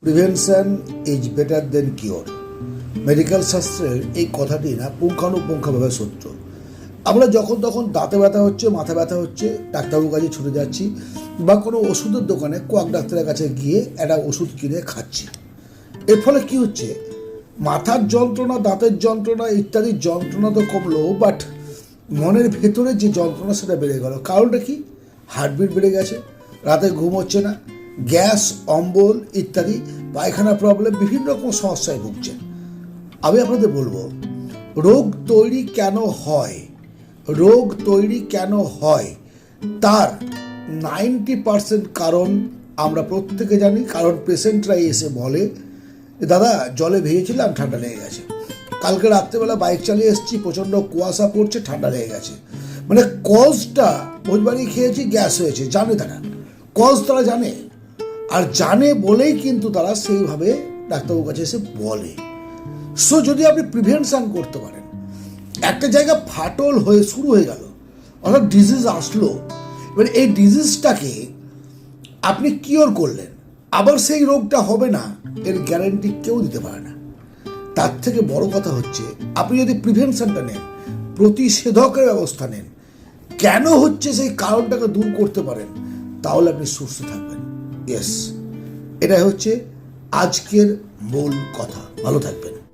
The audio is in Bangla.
Prevention is better then cure. Medical শাস্ত্রের এই কথাটি না পুঙ্খানুপুঙ্খভাবে সত্য। আমরা যখন তখন দাঁতে ব্যথা হচ্ছে, মাথা ব্যথা হচ্ছে, ডাক্তারবাবুর কাছে ছুটে যাচ্ছি বা কোনো ওষুধের দোকানে কোয়াক ডাক্তারের কাছে গিয়ে একটা ওষুধ কিনে খাচ্ছি। এর ফলে কি হচ্ছে, মাথার যন্ত্রণা, দাঁতের যন্ত্রণা ইত্যাদি যন্ত্রণা তো কমলো, বাট মনের ভেতরে যে যন্ত্রণা সেটা বেড়ে গেল। কারণটা কি? হার্টবিট বেড়ে গেছে, রাতে ঘুম হচ্ছে না, গ্যাস, অম্বল ইত্যাদি পায়খানা প্রবলেম, বিভিন্ন রকম সমস্যায় ভুগছেন। আমি আপনাদের বলবো, রোগ তৈরি কেন হয়, রোগ তৈরি কেন হয় তার 90% কারণ আমরা প্রত্যেকে জানি। কারণ পেশেন্টরাই এসে বলে, দাদা জলে ভেজেছিলাম, ঠান্ডা লেগে গেছে, কালকে রাত্রেবেলা বাইক চালিয়ে এসেছি, প্রচণ্ড কুয়াশা পড়ছে, ঠান্ডা লেগে গেছে। মানে কজটা, ভোজবাড়ি খেয়েছি, গ্যাস হয়েছে, জানে তারা, কজ তারা জানে, আর জানে বলেই কিন্তু তারা সেইভাবে ডাক্তারবাবুর কাছে এসে বলে। সো যদি আপনি প্রিভেনশন করতে পারেন, একটা জায়গা ফাটল হয়ে শুরু হয়ে গেল, অর্থাৎ ডিজিজ আসলো, এবার এই ডিজিজটাকে আপনি কিওর করলেন, আবার সেই রোগটা হবে না, এর গ্যারান্টি কেউ দিতে পারে না। তার থেকে বড় কথা হচ্ছে, আপনি যদি প্রিভেনশনটা নেন, প্রতিষেধকের ব্যবস্থা নেন, কেন হচ্ছে সেই কারণটাকে দূর করতে পারেন, তাহলে আপনি সুস্থ থাকবেন। ইয়েস, এটাই হচ্ছে আজকের মূল কথা। ভালো থাকবেন।